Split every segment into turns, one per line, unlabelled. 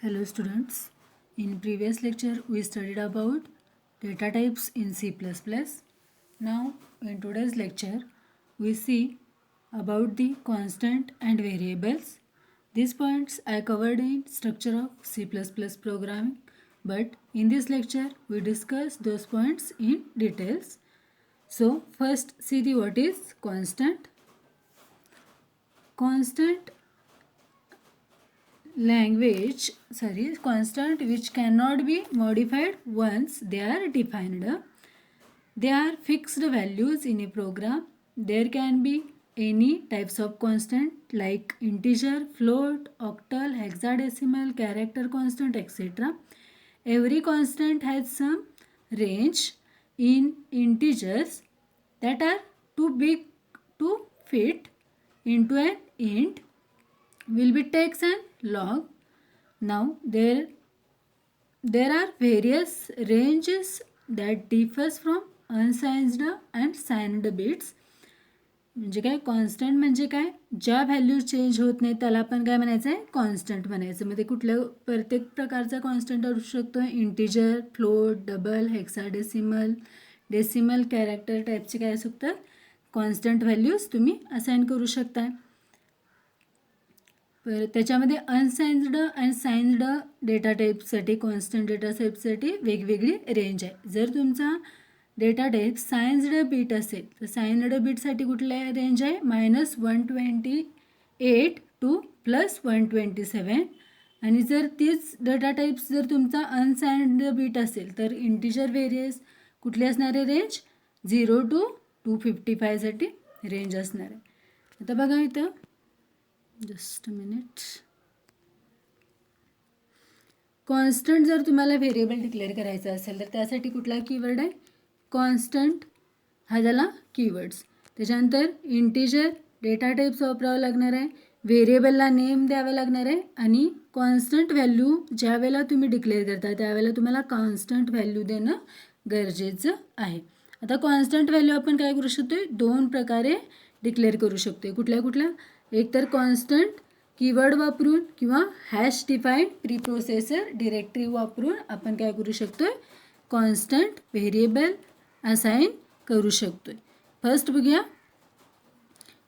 Hello students, in previous lecture we studied about data types in C++. Now in today's lecture we see about the constant and variables. These points I covered in structure of C++ programming, but in this lecture we discuss those points in details. So first see the what is constant. Constant constant which cannot be modified once they are defined. They are fixed values in a program. There can be any types of constant like integer, float, octal, hexadecimal, character constant, etc. Every constant has some range. In integers that are too big to fit into an int will be text and log. Now there are various ranges that differs from unsigned and signed bits. म्हणजे काय constant म्हणजे काय ज्या value change होत नाही त्याला आपण काय म्हणायचं आहे कॉन्स्टंट म्हणायचं. मध्ये कुठल्या प्रत्येक प्रकारचा कॉन्स्टंट असू शकतो integer, float, double, hexadecimal, decimal, character टाईपचे काय असू शकतात कॉन्स्टंट व्हॅल्यूज तुम्ही असाइन करू शकता. त्याच्यामध्ये अनसाइन्ड आणि साइन्ड डेटा टाईपसाठी कॉन्स्टंट डेटा टाईपसाठी वेगवेगळी रेंज आहे. जर तुमचा डेटा टाईप साइन्स्ड बीट असेल तर साइन्ड बीटसाठी कुठल्या रेंज आहे -128 टू +127. आणि जर तीच डेटा टाईप्स जर तुमचा अनसाइन्ड बीट असेल तर इंटिजर व्हेरियस कुठली असणार आहे रेंज 0 to 255 साठी रेंज असणार आहे. आता बघा इथं जस्ट मिनिट. कॉन्स्टंट जर तुम्हाला व्हेरिएबल डिक्लेअर करायचा असेल तर त्यासाठी कुठला कीवर्ड आहे कॉन्स्टंट हा झाला कीवर्ड्स. त्याच्यानंतर इंटिजर डेटा टाईप्स वापरावं लागणार आहे, व्हेरिएबलला नेम द्यावं लागणार आहे आणि कॉन्स्टंट व्हॅल्यू ज्या वेळेला तुम्ही डिक्लेअर करता त्यावेळेला तुम्हाला कॉन्स्टंट व्हॅल्यू देणं गरजेचं आहे. आता कॉन्स्टंट व्हॅल्यू आपण काय करू शकतो दोन प्रकारे डिक्लेअर करू शकतो. कुठल्या एक तर कॉन्स्टंट कीवर्ड वापरून किंवा hash define pre processor directory वापरून आपण काय करू शकतो कॉन्स्टंट व्हेरिएबल असाइन करू शकतो. फर्स्ट बघूया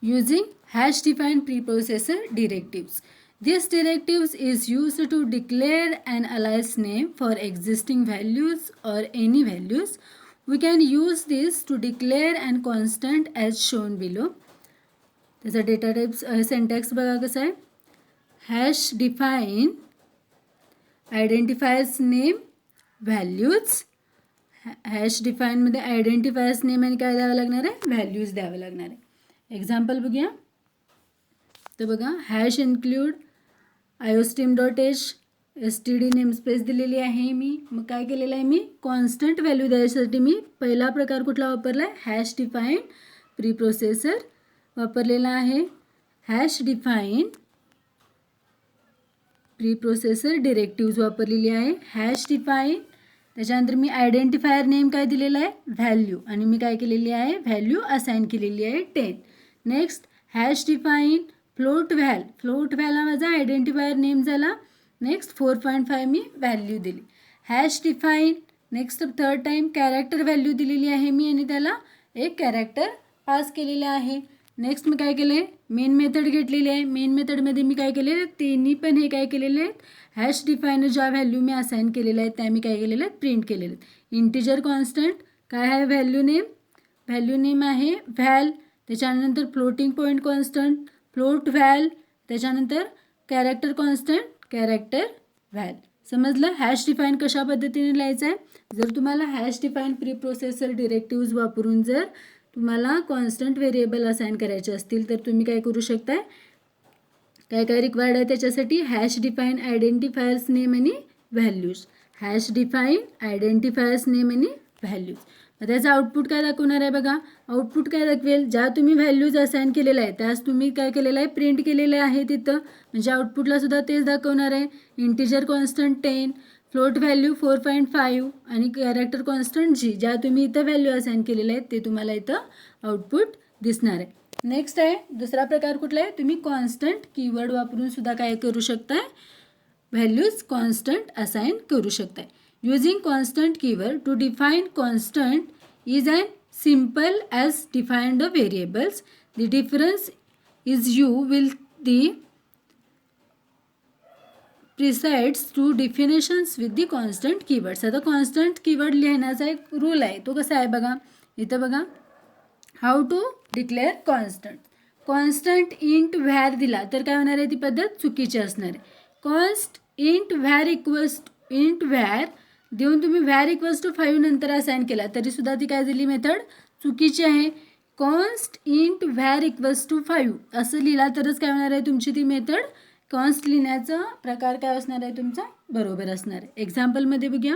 using hash define preprocessor directives. This directives is used to declare an alias name for existing values or any values. We can use this to declare an constant as shown below. त्याचा data types syntax बघा कसं आहे hash define identifiers name values. Hash डिफाईनमध्ये identifiers name आणि काय द्यावं लागणार आहे व्हॅल्यूज द्यावं लागणार आहे. एक्झाम्पल बघूया. तर बघा hash include iostim.h std namespace दिलेली आहे मी. मग काय केलेलं आहे मी कॉन्स्टंट व्हॅल्यू द्यायसाठी मी पहिला प्रकार कुठला वापरला आहे हॅश डिफाईन प्री प्रोसेसर वापरलेला आहे. हॅश डिफाईन प्री प्रोसेसर डिरेक्टिव्ज वापरलेली आहे. हॅश डिफाईन त्याच्यानंतर मी आयडेंटिफायर नेम काय दिलेला आहे व्हॅल्यू आणि मी काय केलेली आहे व्हॅल्यू असाइन केलेली आहे 10. नेक्स्ट हॅश डिफाईन फ्लोट व्हॅल हा माझा आयडेंटिफायर नेम झाला. नेक्स्ट 4.5 मी व्हॅल्यू दिली. Hash define next third time character value दिलेली आहे मी आणि त्याला एक कॅरेक्टर पास केलेला आहे. नेक्स्ट मी काय केलं आहे मेन मेथड घेतलेली आहे. मेन मेथडमध्ये मी काय केलेलं आहे तिन्ही पण हे काय केलेले आहेत हॅश डिफाईन ज्या व्हॅल्यू मी असाइन केलेल्या आहेत त्या मी काय केलेल्या आहेत प्रिंट केलेल्या आहेत. इंटिजर कॉन्स्टंट काय आहे व्हॅल्यू नेम आहे व्हॅल. त्याच्यानंतर फ्लोटिंग पॉईंट कॉन्स्टंट फ्लोट व्हॅल. त्याच्यानंतर कॅरेक्टर कॉन्स्टंट कॅरेक्टर व्हॅल. समजलं हॅश डिफाईन कशा पद्धतीने लिहायचं आहे. जर तुम्हाला हॅश डिफाईन प्री प्रोसेसर डिरेक्टिव्ज वापरून जर तुम्हाला कॉन्स्टंट व्हेरिएबल असाइन करायचे असतील तर तुम्ही काय करू शकताय काय रिक्वायर्ड आहे त्याच्यासाठी हॅश डिफाईन आयडेंटिफायर्स नेम आणि values. Hash define identifiers name आणि व्हॅल्यूज. त्याचं आउटपुट काय दाखवणार आहे बघा. आउटपुट काय दाखवेल ज्या तुम्ही व्हॅल्यूज असाइन केलेल्या आहे त्याच तुम्ही काय केलेलं आहे प्रिंट केलेलं आहे तिथं. म्हणजे आउटपुटला सुद्धा तेच दाखवणार आहे. इंटिजर कॉन्स्टंट 10, फ्लोट व्हॅल्यू 4.5 आणि कॅरेक्टर कॉन्स्टंट जी ज्या तुम्ही इथं व्हॅल्यू असाइन केलेलं आहे ते तुम्हाला इथं आउटपुट दिसणार आहे. नेक्स्ट आहे दुसरा प्रकार कुठला आहे तुम्ही कॉन्स्टंट कीवर्ड वापरून सुद्धा काय करू शकताय व्हॅल्यूज कॉन्स्टंट असाइन करू शकताय. Using constant keyword to define constant is an simple as define the variables. The difference is you will the precedes to definitions with the constant keywords. आता constant keyword लिहिण्याचा एक rule आहे. तो कसा आहे बघा, इथं बघा, how to declare constant. Constant int var दिला तर काय होणार आहे, ती पद्धत चुकीची असणार आहे. Const int var equals int where देऊन तुम्ही व्हॅर इक्वल्स टू 5 नंतर असाइन केला तरीसुद्धा ती काय दिली मेथड चुकीची आहे. Const int var equals to 5 असं लिहिला तरच काय होणार आहे तुमची ती मेथड. कॉन्स्ट लिहिण्याचा प्रकार काय असणार आहे तुमचा बरोबर असणार आहे. एक्झाम्पलमध्ये बघूया.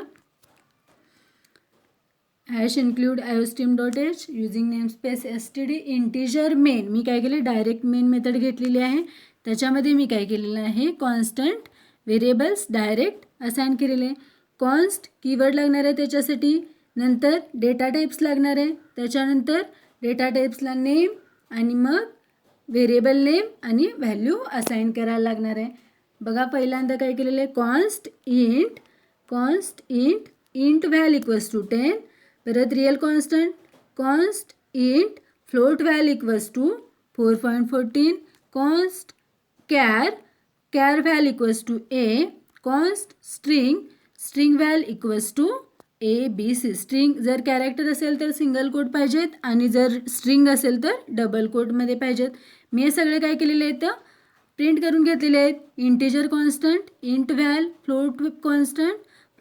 Hash include iostream.h using namespace std integer main. मी काय केले, डायरेक्ट मेन मेथड घेतलेली आहे. त्याच्यामध्ये मी काय केलेलं आहे, कॉन्स्टंट व्हेरिएबल्स डायरेक्ट असाइन केलेले. कॉन्स्ट कीवर्ड लागणार आहे त्याच्यासाठी, नंतर डेटा टाईप्स लागणार आहे, त्याच्यानंतर डेटा टाईप्सला नेम आणि मग व्हेरिएबल नेम आणि व्हॅल्यू असाइन करायला लागणार आहे. बघा पहिल्यांदा काय केलेलं आहे, const int int val equals to 10. परत real const int float val equals to 4.14. Const char val equals to a. Const string val equals to ABC. String जर कॅरेक्टर असेल तर सिंगल कोट पाहिजेत आणि जर स्ट्रिंग असेल तर डबल कोटमध्ये पाहिजेत. मी हे सगळे काय केलेले आहेत, प्रिंट करून घेतलेले आहेत. Integer constant, int val,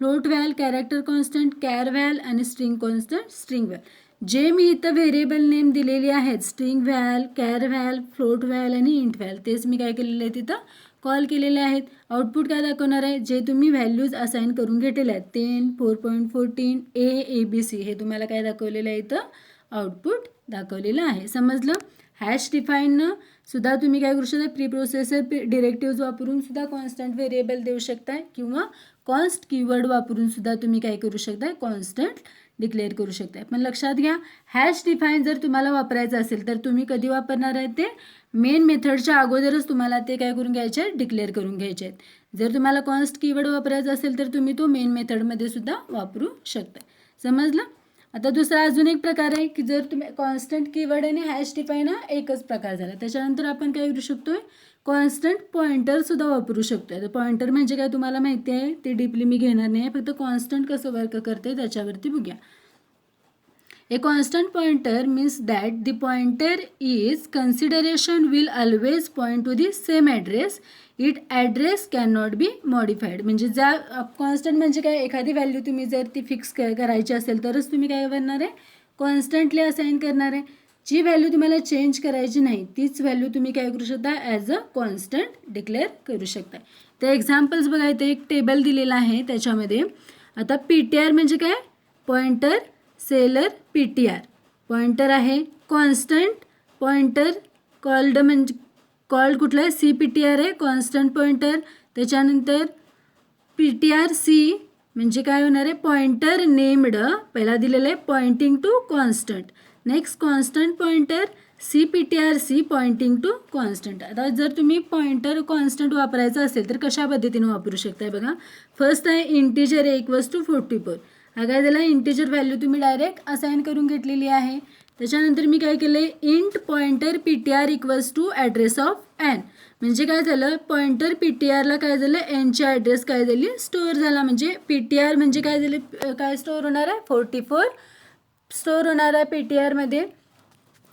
float val, character constant, char val आणि स्ट्रिंग कॉन्स्टंट, स्ट्रिंग व्हॅल. जे मी इथं व्हेरिएबल नेम दिलेली आहेत, स्ट्रिंग व्हॅल, कॅर व्हॅल, फ्लोट व्हॅल आणि इंट व्हॅल, तेच मी काय केलेले आहेत तिथं कॉल केलेले आहेत. आउटपुट काय दाखवणार आहे, जे तुम्ही व्हॅल्यूज असाइन करून घेतलेले आहेत 10, 4.14, ABC हे तुम्हाला काय दाखवलेलं आहे इथं आउटपुट दाखवलेलं आहे. समजलं. हॅश डिफाईननं सुद्धा तुम्ही काय करू शकता, प्री प्रोसेसर डिरेक्टिव्ज वापरून सुद्धा कॉन्स्टंट व्हेरिएबल देऊ शकताय किंवा कॉन्स्ट कीवर्ड वापरून सुद्धा तुम्ही काय करू शकताय, कॉन्स्टंट डिक्लेअर करू शकताय. पण लक्षात घ्या, हॅश डिफाईन जर तुम्हाला वापरायचं असेल तर तुम्ही कधी वापरणार आहे, ते मेन मेथडच्या अगोदरच तुम्हाला ते काय करून घ्यायचे आहेत, डिक्लेअर करून घ्यायचे आहेत. जर तुम्हाला कॉन्स्ट कीवर्ड वापरायचा असेल तर तुम्ही तो मेन मेथडमध्ये सुद्धा वापरू शकता. समजलं. आता दुसरा अजून एक प्रकार आहे की जर तुम्ही कॉन्स्टंट कीवर्ड आणि हॅश डिफाईन हा एकच प्रकार झाला, त्याच्यानंतर आपण काय करू शकतोय, कॉन्स्टंट पॉइंटर सुद्धा वापरू शकतोय. तर पॉइंटर म्हणजे काय तुम्हाला माहिती आहे, ते डीपली मी घेणार नाही, फक्त कॉन्स्टंट कसं वर्क करते त्याच्यावरती बघूया. A constant pointer means that the pointer is consideration will always point to the same address. Its address cannot be modified. म्हणजे ज्या कॉन्स्टंट म्हणजे काय, एखादी व्हॅल्यू तुम्ही जर ती फिक्स करायची असेल तरच तुम्ही काय करणार आहे, कॉन्स्टंटली असाइन करणार आहे. जी व्हॅल्यू तुम्हाला चेंज करायची नाही तीच व्हॅल्यू तुम्ही काय करू शकता, ॲज अ कॉन्स्टंट डिक्लेअर करू शकता. तर एक्झाम्पल्स बघा, इथे एक टेबल दिलेला आहे त्याच्यामध्ये. आता PTR म्हणजे काय, पॉइंटर सेलर PTR पॉइंटर आहे. कॉन्स्टंट पॉइंटर कॉल्ड म्हणजे कॉल्ड कुठला आहे, CPTR आहे कॉन्स्टंट पॉइंटर. त्याच्यानंतर PTR-C म्हणजे काय होणार आहे, पॉइंटर नेम्ड, पहिला दिलेलं आहे pointing to constant. Next constant pointer CPTR-C pointing to constant. आता जर तुम्ही पॉइंटर कॉन्स्टंट वापरायचं असेल तर कशा पद्धतीने वापरू शकताय बघा. फर्स्ट आहे इंटिजर A इक्वल्स टू 44. हा काय झाला, इंटिजर व्हॅल्यू तुम्ही डायरेक्ट असाइन करून घेतलेली आहे. त्याच्यानंतर मी काय केलं, int pointer PTR equals to address of N. म्हणजे काय झालं, पॉइंटर PTRला काय झालं, Nची ॲड्रेस काय झाली, स्टोअर झाला. म्हणजे PTR म्हणजे काय झालं, काय स्टोअर होणार आहे, 44 स्टोअर होणार आहे PTRमध्ये.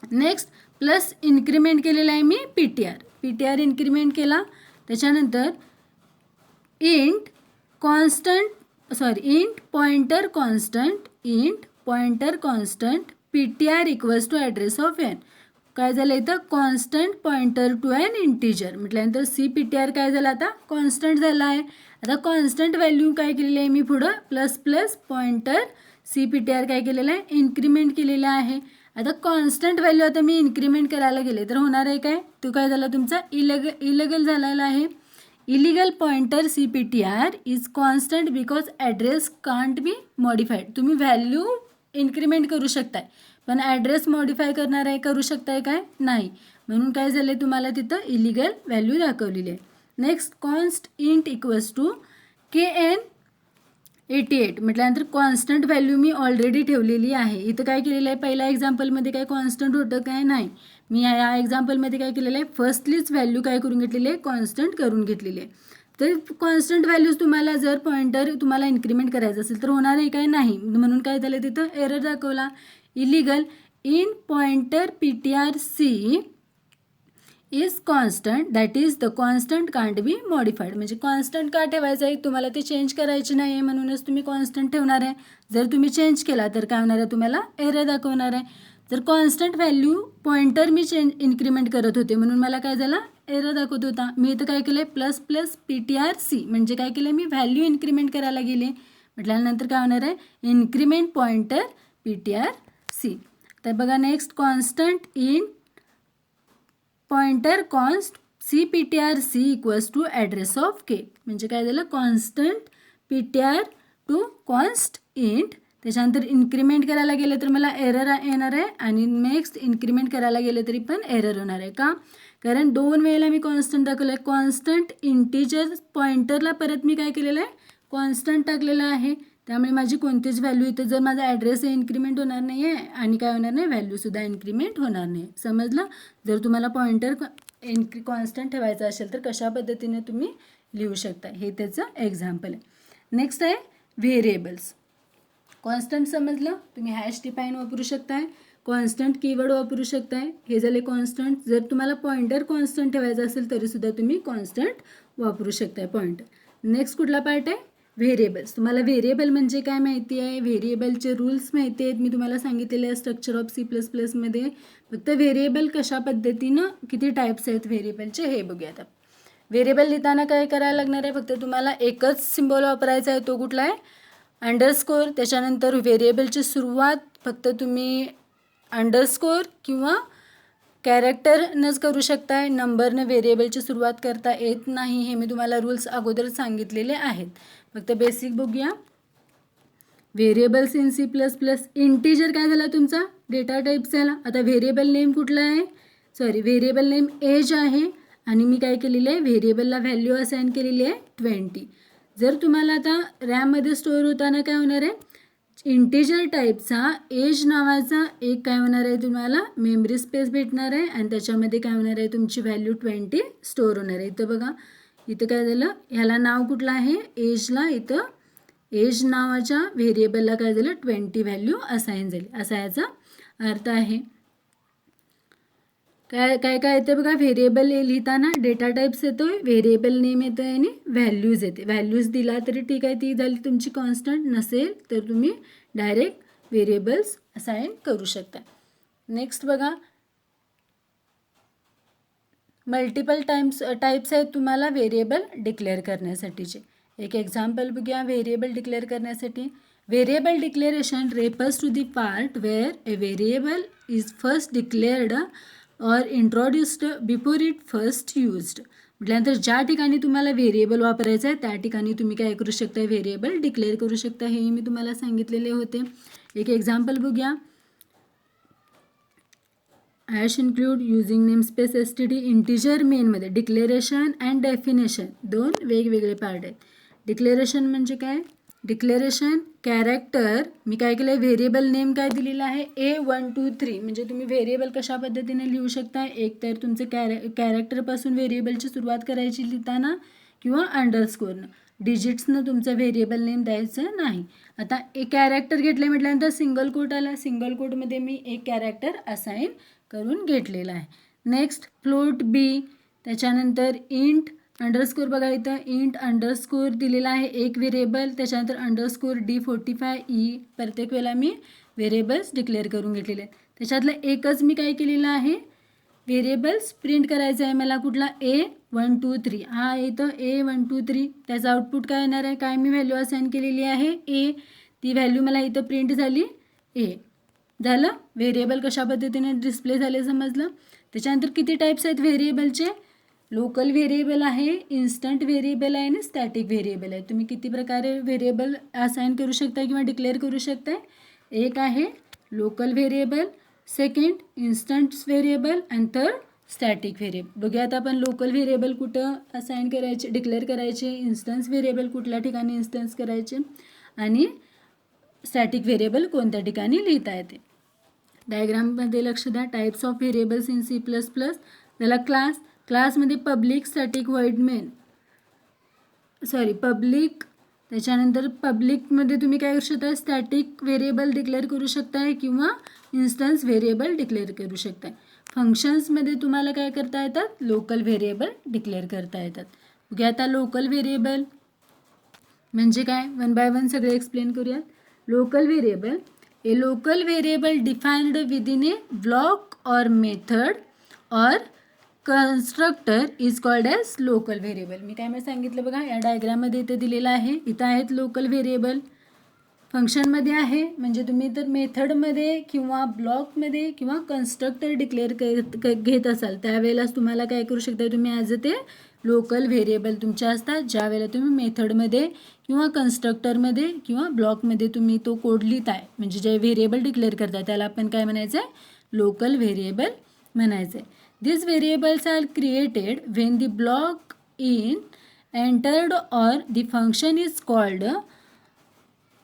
नेक्स्ट प्लस इन्क्रीमेंट केलेला आहे मी PTR इन्क्रीमेंट केला. त्याच्यानंतर int pointer constant PTR equals to address of N. काय झालं इथं, constant pointer to an integer म्हटल्यानंतर CPTR काय झालं, आता कॉन्स्टंट झाला आहे. आता कॉन्स्टंट व्हॅल्यू काय केलेली आहे मी पुढं प्लस पॉइंटर CPTR काय केलेलं आहे, इन्क्रीमेंट केलेलं आहे. आता कॉन्स्टंट व्हॅल्यू आता मी इन्क्रीमेंट करायला गेले तर होणार आहे काय, तो काय झाला तुमचा इलिगल झालेला आहे. Illegal pointer CPTR is constant because address can't be modified. तुम्ही व्हॅल्यू इन्क्रीमेंट करू शकताय पण ॲड्रेस मॉडिफाय करू शकताय काय, नाही. म्हणून काय झालं, तुम्हाला तिथं इलिगल व्हॅल्यू दाखवलेली आहे. Next const int equals to KN88 म्हटल्यानंतर कॉन्स्टंट व्हॅल्यू मी ऑलरेडी ठेवलेली आहे. इथं काय केलेलं आहे, पहिल्या एक्झाम्पलमध्ये काय कॉन्स्टंट होतं काय नाही. मी या एक्झाम्पलमध्ये काय केलेलं आहे, फर्स्टलीच व्हॅल्यू काय करून घेतलेली आहे, कॉन्स्टंट करून घेतलेली आहे. तर कॉन्स्टंट व्हॅल्यूज तुम्हाला जर पॉईंटर तुम्हाला इन्क्रीमेंट करायचं असेल तर होणार आहे काय नाही, म्हणून काय झालं तिथं एरर दाखवला. Illegal in pointer PTR-C is constant that is the constant can't be modified. म्हणजे कॉन्स्टंट का ठेवायचं आहे, तुम्हाला ते चेंज करायचे नाही आहे म्हणूनच तुम्ही कॉन्स्टंट ठेवणार आहे. जर तुम्ही चेंज केला तर काय होणार आहे, तुम्हाला एरर दाखवणार आहे. जर कॉन्स्टंट व्हॅल्यू पॉइंटर मी इन्क्रीमेंट करत होते म्हणून मला काय झालं, एरर दाखवत होता. मी इथं काय केलं प्लस प्लस PTR-C म्हणजे काय केलं, मी व्हॅल्यू इन्क्रीमेंट करायला गेले. म्हटल्यानंतर काय होणार आहे, इन्क्रीमेंट पॉइंटर PTR-C. तर बघा next constant in pointer const CPTR-C equals to address of K. म्हणजे काय झालं, constant PTR to const int. त्याच्यानंतर इन्क्रीमेंट करायला गेलं तर मला एरर येणार आहे आणि नेक्स्ट इन्क्रीमेंट करायला गेलं तरी पण एरर होणार आहे. का, कारण दोन वेळेला मी कॉन्स्टंट टाकलं आहे. कॉन्स्टंट इंटिजर पॉइंटरला परत मी काय केलेलं आहे, कॉन्स्टंट टाकलेलं आहे. त्यामुळे माझी कोणतीच व्हॅल्यू इथं जर माझा ॲड्रेस इन्क्रीमेंट होणार नाही आहे आणि काय होणार नाही, व्हॅल्यूसुद्धा इन्क्रीमेंट होणार नाही. समजलं. जर तुम्हाला पॉइंटर कॉन्स्टंट ठेवायचा असेल तर कशा पद्धतीने तुम्ही लिहू शकता, हे त्याचं एक्झाम्पल आहे. नेक्स्ट आहे व्हेरिएबल्स. कॉन्स्टंट समजलं, तुम्ही हॅश डिफाईन वापरू शकताय, कॉन्स्टंट कीवर्ड वापरू शकताय. हे झाले कॉन्स्टंट. जर तुम्हाला पॉइंटर कॉन्स्टंट ठेवायचा असेल तरीसुद्धा तुम्ही कॉन्स्टंट वापरू शकताय पॉइंटर. नेक्स्ट कुठला पार्ट आहे, व्हेरिएबल्स. तुम्हाला व्हेरिएबल म्हणजे काय माहिती आहे, व्हेरिएबलचे रूल्स माहिती आहेत, मी तुम्हाला सांगितलेले आहे स्ट्रक्चर ऑफ C++मध्ये. फक्त व्हेरिएबल कशा पद्धतीनं, किती टाईप्स आहेत व्हेरिएबलचे हे बघूयात. व्हेरिएबल लिहिताना काय करायला लागणार आहे, फक्त तुम्हाला एकच सिम्बॉल वापरायचा आहे. तो कुठला आहे, अंडरस्कोर. त्याच्यानंतर व्हेरिएबलची सुरुवात फक्त तुम्ही अंडरस्कोर किंवा कॅरेक्टरनंच करू शकताय, नंबरनं व्हेरिएबलची सुरुवात करता येत नाही. हे मी तुम्हाला रूल्स अगोदर सांगितलेले आहेत. फक्त बेसिक बघूया. Variables in C++. इंटिजर काय झाला तुमचा, डेटा टाईप झाला. आता व्हेरिएबल नेम कुठला आहे, व्हेरिएबल नेम एज आहे आणि मी काय केलेलं आहे, व्हेरिएबलला व्हॅल्यू असाइन केलेली आहे 20. जर तुम्हाला आता रॅममध्ये स्टोअर होताना काय होणार आहे, इंटिजर टाईपचा एज नावाचा एक काय होणार आहे, तुम्हाला मेमरी स्पेस भेटणार आहे आणि त्याच्यामध्ये काय होणार आहे, तुमची व्हॅल्यू 20 स्टोअर होणार आहे. इथं बघा, इथं काय झालं, ह्याला नाव कुठलं आहे, एजला. इथं एज नावाच्या व्हेरिएबलला काय झालं, 20 व्हॅल्यू असाइन झाली, असा याचा अर्थ आहे. काय काय काय येते बघा, व्हेरिएबल लिहिताना डेटा टाईप्स येतोय, व्हेरिएबल नेम येतो आहे आणि व्हॅल्यूज येते. व्हॅल्यूज दिला तरी ठीक आहे, ती झाली तुमची कॉन्स्टंट. नसेल तर तुम्ही डायरेक्ट व्हेरिएबल्स असाइन करू शकता. नेक्स्ट बघा, मल्टिपल टाईप्स आहेत तुम्हाला व्हेरिएबल डिक्लेअर करण्यासाठीचे. एक एक्झाम्पल बघूया व्हेरिएबल डिक्लेअर करण्यासाठी. Variable declaration refers to the part where a variable is first declared or introduced before it first used. म्हटल्यानंतर ज्या ठिकाणी तुम्हाला व्हेरिएबल वापरायचं आहे त्या ठिकाणी तुम्ही काय करू शकता, व्हेरिएबल डिक्लेअर करू शकता. हे मी तुम्हाला सांगितलेले होते. एक एक्झाम्पल बघूया. Hash include using namespace STD. Integer मेनमध्ये डिक्लेरेशन अँड डेफिनेशन दोन वेगवेगळे पार्ट आहेत. डिक्लेरेशन म्हणजे काय, डिक्लेरेशन कॅरेक्टर. मी काय केलं आहे, व्हेरिएबल नेम काय दिलेला आहे, A1 2 3. म्हणजे तुम्ही व्हेरिएबल कशा पद्धतीने लिहू शकता, एक तर तुमचं कॅरेक्टरपासून व्हेरिएबलची सुरुवात करायची लिहिताना किंवा अंडरस्कोरनं, डिजिट्सनं तुमचं व्हेरिएबल नेम द्यायचं नाही. आता एक कॅरेक्टर घेतलं म्हटल्यानंतर सिंगल कोट आला, सिंगल कोटमध्ये मी एक कॅरेक्टर असाइन करून घेतलेला आहे. Next float B. त्याच्यानंतर इंट अंडरस्कोर. बघा इथं इंट अंडरस्कोर दिलेला आहे एक व्हेरिएबल. त्याच्यानंतर अंडरस्कोर D45E. प्रत्येक वेळेला मी व्हेरिएबल्स डिक्लेअर करून घेतलेले आहेत. त्याच्यातलं एकच मी काय केलेलं आहे, व्हेरिएबल्स प्रिंट करायचं आहे मला, कुठला A1 2 3. हा इथं A1 2 3. त्याचा आउटपुट काय येणार आहे, काय मी व्हॅल्यू असाइन केलेली आहे A. ती व्हॅल्यू मला इथं प्रिंट झाली A. झालं, व्हेरिएबल कशा पद्धतीने डिस्प्ले झाले समजलं. त्याच्यानंतर किती टाईप्स आहेत व्हेरिएबलचे, लोकल व्हेरिएबल आहे, इन्स्टंट व्हेरिएबल आहे आणि स्टॅटिक व्हेरिएबल आहे. तुम्ही किती प्रकारे व्हेरिएबल असाइन करू शकता किंवा डिक्लेअर करू शकताय. एक आहे local variable, second instant variable आणि थर्ड स्टॅटिक व्हेरिएबल. बघूया आता आपण लोकल व्हेरिएबल कुठं असाइन करायचे, डिक्लेअर करायचे, इन्स्टन्स व्हेरिएबल कुठल्या ठिकाणी इन्स्टन्स करायचे आणि स्टॅटिक व्हेरिएबल कोणत्या ठिकाणी लिहिता येते. डायग्राममध्ये लक्ष द्या. Types of variables in C++. त्याला क्लासमध्ये public, static, void main, public. त्याच्यानंतर पब्लिकमध्ये तुम्ही काय करू शकता, स्टॅटिक व्हेरिएबल डिक्लेअर करू शकताय किंवा इन्स्टन्स व्हेरिएबल डिक्लेअर करू शकताय. फंक्शन्समध्ये तुम्हाला काय करता येतात, लोकल व्हेरिएबल डिक्लेअर करता येतात. बघूया आता लोकल व्हेरिएबल म्हणजे काय, वन बाय वन सगळे एक्सप्लेन करूयात. Local variable, a local variable defined within a block or method or constructor is called as local variable. मी काय सांगितलं बघा, या डायग्राममध्ये इथे दिलेलं आहे. इथं आहेत लोकल व्हेरिएबल, फंक्शनमध्ये आहे, म्हणजे तुम्ही तर मेथडमध्ये किंवा ब्लॉकमध्ये किंवा कन्स्ट्रक्टर डिक्लेअर घेत असाल त्यावेळेलाच तुम्हाला काय करू शकता, तुम्ही ॲज ते लोकल व्हेरिएबल तुमच्या असतात. ज्या वेळेला तुम्ही मेथडमध्ये किंवा कन्स्ट्रक्टरमध्ये किंवा ब्लॉकमध्ये तुम्ही तो कोड लिहिताय, म्हणजे जे व्हेरिएबल डिक्लेअर करताय त्याला आपण काय म्हणायचं आहे, लोकल व्हेरिएबल म्हणायचं आहे. These variables are created when the block in entered or the function is called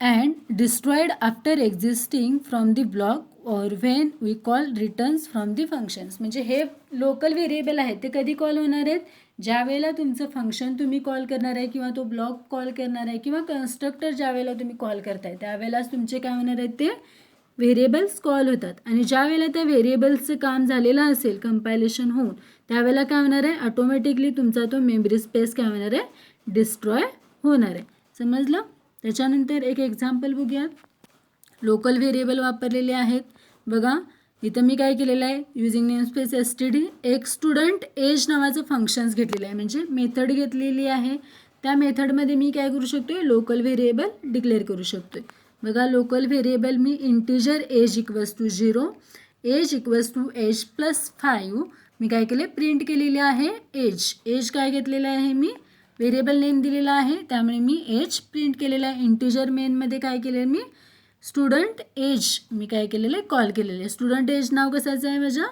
and destroyed after existing from the block or when we call returns from the functions. म्हणजे हे local variable आहेत ते कधी call होणार आहेत, ज्या वेळेला तुमचं फंक्शन तुम्ही कॉल करणार आहे किंवा तो ब्लॉक कॉल करणार आहे किंवा कन्स्ट्रक्टर ज्या वेळेला तुम्ही कॉल करताय त्यावेळेलाच तुमचे काय होणार आहेत, ते व्हेरिएबल्स कॉल होतात. आणि ज्या वेळेला त्या व्हेरिएबल्सचं काम झालेलं असेल कंपायलेशन होऊन, त्यावेळेला काय होणार आहे, ऑटोमॅटिकली तुमचा तो मेमरी स्पेस काय होणार आहे, डिस्ट्रॉय होणार आहे. समजलं. त्याच्यानंतर एक एक्झाम्पल बघूयात. लोकल व्हेरिएबल वापरलेले आहेत बघा. इथं मी काय केलेलं आहे, युझिंग नेमस्पेस std एक स्टुडंट एज नावाचं फंक्शन्स घेतलेलं आहे, म्हणजे मेथड घेतलेली आहे. त्या मेथडमध्ये मी काय करू शकतो, लोकल व्हेरिएबल डिक्लेअर करू शकतो. बघा, लोकल व्हेरिएबल मी integer age equals to 0, age equals to age plus 5 मी काय केले, प्रिंट केलेली आहे. एज काय घेतलेलं आहे, मी व्हेरिएबल नेम दिलेला आहे, त्यामुळे मी एज प्रिंट केलेला आहे. इंटिजर मेनमध्ये काय केलं मी, स्टुडंट एज मी काय केलेलं आहे, कॉल केलेलं आहे. स्टुडंट एज नाव कशाचं आहे, माझ्या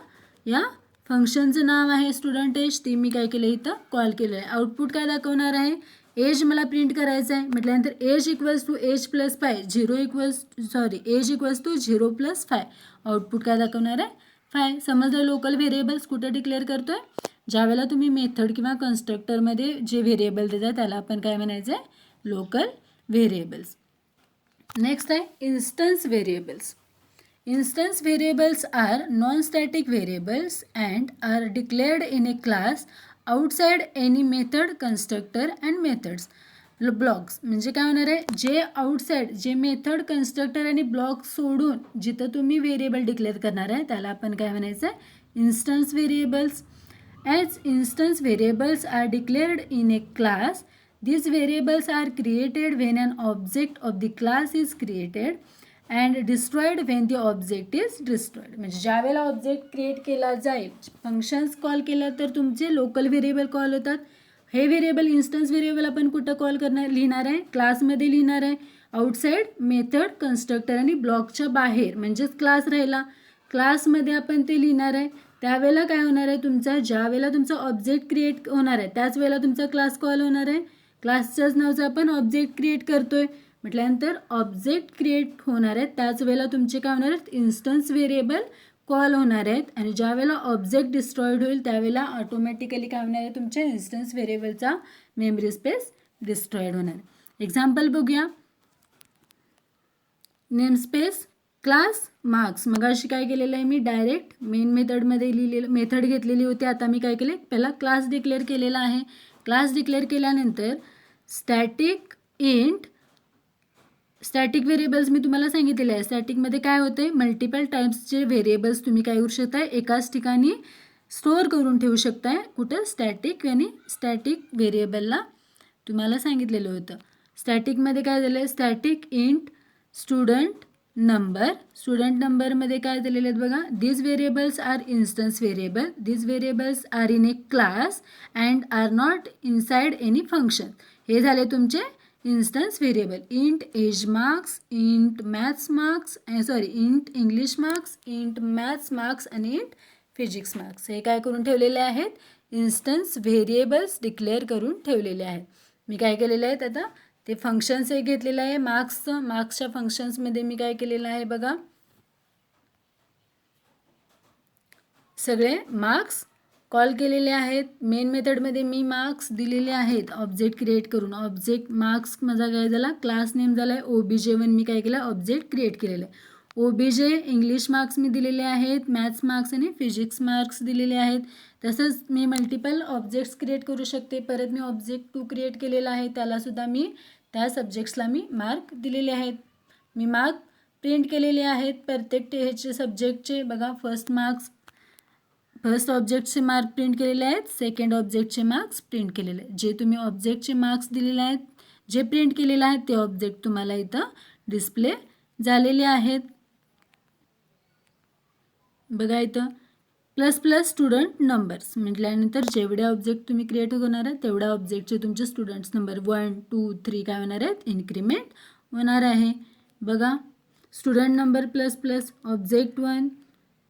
या फंक्शनचं नाव आहे स्टुडंट एज, ते मी काय केलं इथं कॉल केलं आहे. आउटपुट काय दाखवणार आहे, एज मला प्रिंट करायचं आहे म्हटल्यानंतर age equals to age plus 5 age equals to 0 + 5 output काय दाखवणार आहे, 5. समजलं. लोकल व्हेरिएबल्स कुठे डिक्लेअर करतोय, ज्यावेळेला तुम्ही मेथड किंवा कन्स्ट्रक्टरमध्ये जे व्हेरिएबल देतात त्याला आपण काय म्हणायचं आहे, लोकल व्हेरिएबल्स. नेक्स्ट आहे instance variables. Instance variables are non-static variables and are declared in a class outside any method, constructor and methods. Blocks म्हणजे काय होणार आहे, जे आउटसाईड, जे मेथड, कन्स्ट्रक्टर आणि ब्लॉक सोडून जिथं तुम्ही व्हेरिएबल डिक्लेअर करणार आहे त्याला आपण काय म्हणायचं आहे, instance variables. As instance variables are declared in a class, these variables are created when an object of the class is created and destroyed when the object is destroyed. म्हणजे ज्या वेळेला ऑब्जेक्ट क्रिएट केला जाईल, functions call केलं तर तुमचे local variable call होतात. हे व्हेरिएबल इन्स्टन्स व्हेरिएबल आपण कुठं कॉल करणार, लिहिणार आहे, क्लासमध्ये लिहिणार आहे. आउटसाईड मेथड, कन्स्ट्रक्टर आणि ब्लॉकच्या बाहेर म्हणजेच क्लास राहिला, क्लासमध्ये आपण ते लिहिणार आहे. त्यावेळेला काय होणार आहे, तुमचा ज्या वेळेला तुमचा ऑब्जेक्ट क्रिएट होणार आहे त्याच वेळेला तुमचा क्लास कॉल होणार आहे. क्लासच्याच नावाचा आपण ऑब्जेक्ट क्रिएट करतोय म्हटल्यानंतर ऑब्जेक्ट क्रिएट होणार आहेत त्याच वेळेला तुमचे काय होणार आहेत, इन्स्टन्स व्हेरिएबल कॉल होणार आहेत. आणि ज्या वेळेला ऑब्जेक्ट डिस्ट्रॉईड होईल त्यावेळेला ऑटोमॅटिकली काय होणार आहे, तुमच्या इन्स्टन्स व्हेरिएबलचा मेमरी स्पेस डिस्ट्रॉईड होणार. एक्झाम्पल बघूया. नेमस्पेस क्लास मार्क्स, मग अशी काय केलेलं आहे, मी डायरेक्ट मेन मेथडमध्ये लिहिलेलं, मेथड घेतलेली होती. आता मी काय केले, पहिला क्लास डिक्लेअर केलेला आहे. क्लास डिक्लेअर केल्यानंतर स्टॅटिक व्हेरिएबल्स मी तुम्हाला सांगितलेले आहे. स्टॅटिकमध्ये काय होते, मल्टिपल टाईप्सचे व्हेरिएबल्स तुम्ही काय करू शकताय, एकाच ठिकाणी स्टोअर करून ठेवू शकताय. कुठं, स्टॅटिक आणि स्टॅटिक व्हेरिएबलला तुम्हाला सांगितलेलं होतं. स्टॅटिकमध्ये काय झालं, स्टॅटिक इंट स्टुडंट नंबरमध्ये काय दिलेले आहेत बघा, these variables are instance variable, these variables are in a class and are not inside any function. हे झाले तुमचे instance variable. Int age marks, int English marks, int maths marks आणि int physics marks. हे काय करून ठेवलेले आहेत, instance variables declare करून ठेवलेले आहेत. मी काय केलेलं आहे आता ते फंक्शन्स हे घेतलेलं आहे मार्क्सचं. मार्क्सच्या फंक्शन्समध्ये मी काय केलेलं आहे बघा, सगळे मार्क्स कॉल केलेले आहेत. मेन मेथडमध्ये मी मार्क्स दिलेले आहेत ऑब्जेक्ट क्रिएट करून. ऑब्जेक्ट मार्क्स माझा काय झाला, क्लास नेम झाला आहे OBJ1. मी काय केलं, ऑब्जेक्ट क्रिएट केलेलं आहे. OBJ इंग्लिश मार्क्स मी दिलेले आहेत, मॅथ्स मार्क्स आणि फिजिक्स मार्क्स दिलेले आहेत. तसंच मी मल्टिपल ऑब्जेक्ट्स क्रिएट करू शकते. परत मी ऑब्जेक्ट 2 क्रिएट केलेला आहे, त्यालासुद्धा मी त्या सब्जेक्ट्सला मी मार्क दिलेले आहेत. मी मार्क प्रिंट केलेले आहेत प्रत्येक ह्याचे सब्जेक्टचे. बघा, फर्स्ट ऑब्जेक्टचे मार्क प्रिंट केलेले आहेत, सेकंड ऑब्जेक्टचे मार्क्स प्रिंट केलेले आहेत. जे तुम्ही ऑब्जेक्टचे मार्क्स दिलेले आहेत, जे प्रिंट केलेले आहेत ते ऑब्जेक्ट तुम्हाला इथं डिस्प्ले झालेले आहेत. बघा इथं ++ स्टुडंट नंबर्स म्हटल्यानंतर जेवढे ऑब्जेक्ट तुम्ही क्रिएट होणार आहेत तेवढ्या ऑब्जेक्टचे तुमचे स्टुडंट्स नंबर 1, 2, 3 काय होणार आहेत, इन्क्रीमेंट होणार आहे. बघा, स्टुडंट नंबर ++ ऑब्जेक्ट 1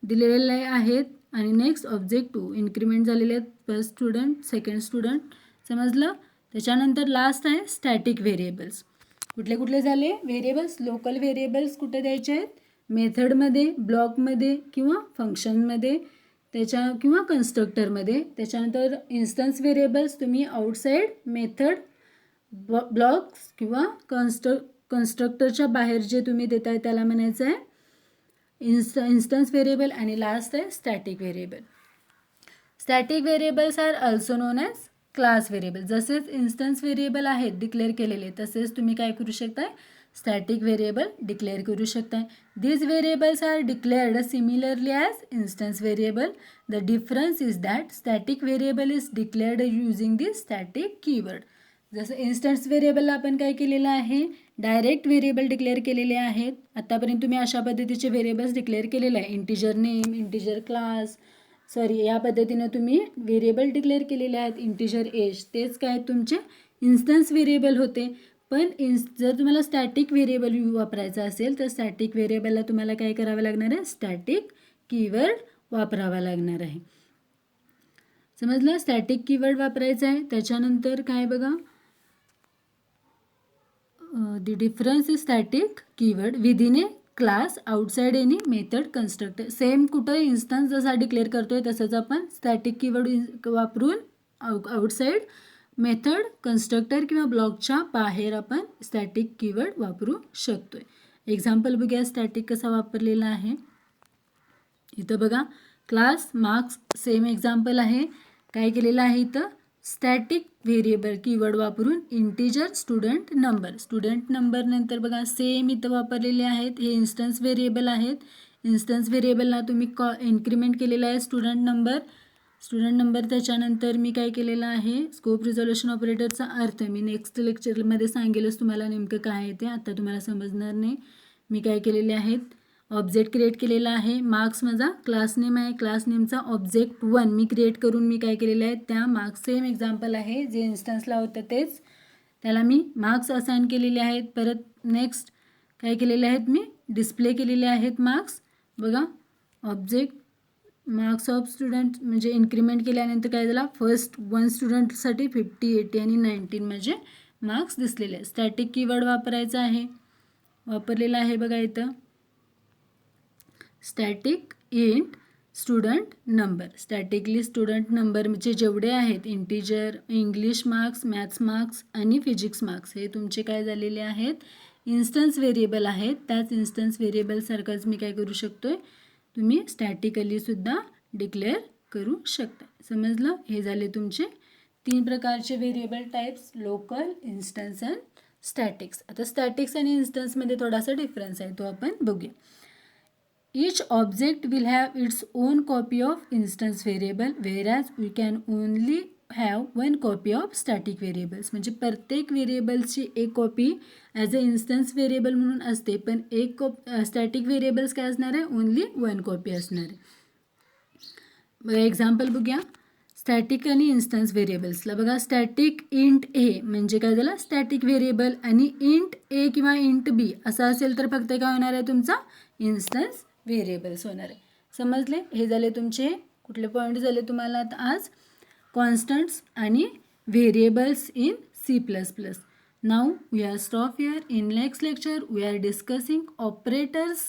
दिलेले आहेत आणि नेक्स्ट ऑब्जेक्ट 2 इन्क्रीमेंट झालेले आहेत. फर्स्ट स्टुडंट, सेकंड स्टुडंट, समजलं. त्याच्यानंतर लास्ट आहे स्टॅटिक व्हेरिएबल्स. कुठले कुठले झाले व्हेरिएबल्स, लोकल व्हेरिएबल्स कुठे द्यायचे आहेत, मेथडमध्ये, ब्लॉकमध्ये किंवा फंक्शनमध्ये किंवा कन्स्ट्रक्टरमध्ये. त्याच्यानंतर इन्स्टन्स व्हेरिएबल्स तुम्ही आउटसाईड मेथड, ब्लॉक्स किंवा कन्स्ट्रक्टरच्या बाहेर जे तुम्ही देताय त्याला म्हणायचं आहे इन्स्टन्स व्हेरिएबल. आणि लास्ट आहे static variable. Static variables are also known as class variable. जसेच इन्स्टन्स व्हेरिएबल आहेत डिक्लेअर केलेले, तसेच तुम्ही काय करू शकताय, स्टॅटिक व्हेरिएबल डिक्लेअर करू शकताय. These variables are declared similarly as instance variable. The difference is that static variable is declared using the static keyword. जसं इन्स्टन्स व्हेरिएबलला आपण काय केलेलं आहे, डायरेक्ट व्हेरिएबल डिक्लेअर केलेले आहेत. आतापर्यंत तुम्ही अशा पद्धतीचे व्हेरिएबल्स डिक्लेअर केलेले आहे, इंटिजर नेम, इंटिजर क्लास, या पद्धतीनं तुम्ही व्हेरिएबल डिक्लेअर केलेले आहेत. इंटिजर एज तेच काय तुमचे इन्स्टन्स व्हेरिएबल होते. पण जर तुम्हाला स्टॅटिक व्हेरिएबल वापरायचा असेल तर स्टॅटिक व्हेरिएबलला तुम्हाला काय करावं लागणार आहे, स्टॅटिक कीवर्ड वापरावा लागणार आहे. समजलं, स्टॅटिक कीवर्ड वापरायचा आहे. त्याच्यानंतर काय बघा, the difference is static keyword within A class outside any method constructor. Same कुठं इन्स्टन्स जसा डिक्लेअर करतोय तसंच आपण स्टॅटिक कीवर्ड वापरून आउटसाइड मेथड, कन्स्ट्रक्टर किंवा ब्लॉकच्या बाहेर आपण स्टॅटिक कीवर्ड वापरू शकतोय. एक्झाम्पल बघूया स्टॅटिक कसा वापरलेला आहे. इथं बघा, क्लास मार्क्स सेम एक्झाम्पल आहे. काय केलेलं आहे इथं, स्टॅटिक व्हेरिएबल कीवर्ड वापरून इंटिजर स्टुडंट नंबर नंतर बघा सेम इथं वापरलेले आहेत. हे इन्स्टन्स व्हेरिएबल आहेत. इन्स्टन्स व्हेरिएबलला तुम्ही इन्क्रीमेंट केलेला आहे स्टुडंट नंबर. त्याच्यानंतर मी काय केलेलं आहे, स्कोप रिझोल्युशन ऑपरेटरचा अर्थ मी नेक्स्ट लेक्चरमध्ये सांगेलच तुम्हाला नेमकं काय आहे ते, आता तुम्हाला समजणार नाही. मी काय केलेले आहेत, ऑब्जेक्ट क्रिएट केलेला आहे. मार्क्स माझा क्लास नेम आहे, क्लास नेमचा ऑब्जेक्ट 1 मी क्रिएट करून मी काय केलेलं आहे, त्या मार्क्स सेम एक्झाम्पल आहे जे इन्स्टन्सला होतं तेच, त्याला मी मार्क्स असाइन केलेले आहेत. परत नेक्स्ट काय केलेले आहेत, मी डिस्प्ले केलेले आहेत मार्क्स. बघा, ऑब्जेक्ट मार्क्स ऑफ स्टुडंट म्हणजे इन्क्रीमेंट केल्यानंतर काय झाला, फर्स्ट 1 स्टुडंटसाठी 50, 80 आणि 19 म्हणजे मार्क्स दिसलेले आहे. स्टॅटिक कीवर्ड वापरायचा आहे, वापरलेला आहे बघा इथं, static int student number. Statically student नंबरचे जेवढे आहेत integer, English marks, maths marks आणि फिजिक्स मार्क्स हे तुमचे काय झालेले आहेत, इन्स्टन्स व्हेरिएबल आहेत. त्याच इन्स्टन्स व्हेरिएबलसारखंच मी काय करू शकतोय, तुम्ही स्टॅटिकलीसुद्धा डिक्लेअर करू शकता. समजलं, हे झाले तुमचे 3 प्रकारचे variable types, local, instance and statics. आता स्टॅटिक्स आणि इन्स्टन्समध्ये थोडासा डिफरन्स आहे तो आपण बघूया. Each object will have its own copy of instance variable whereas we can only have one copy of static variables. म्हणजे प्रत्येक व्हेरिएबल्सची एक copy as a instance variable म्हणून असते, पण एक स्टॅटिक व्हेरिएबल्स काय असणार आहे, ओनली 1 कॉपी असणार आहे. बघा एक्झाम्पल बघूया स्टॅटिक आणि इन्स्टन्स व्हेरिएबल्सला. बघा, स्टॅटिक इंट ए म्हणजे काय झालं, स्टॅटिक व्हेरिएबल, आणि इंट ए किंवा इंट बी असं असेल तर फक्त काय होणार आहे, तुमचा इन्स्टन्स व्हेरिएबल्स होणार आहे. समजले, हे झाले तुमचे कुठले पॉईंट झाले तुम्हाला आता आज? कॉन्स्टंट्स आणि variables in C++. Now we are stop here. In next lecture we are discussing operators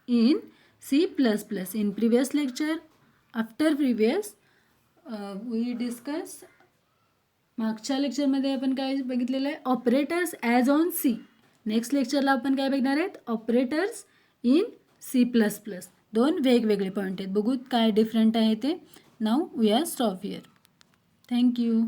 in C++. In previous lecture, after previous we discuss मागच्या लेक्चरमध्ये आपण काय बघितलेलं आहे? Operators as on C. Next लेक्चरला आपण काय बघणार आहेत? Operators in C++. दोन वेगवेगळे पॉईंट आहेत. बघू काय डिफरंट आहे ते. Now we are stop here. Thank you.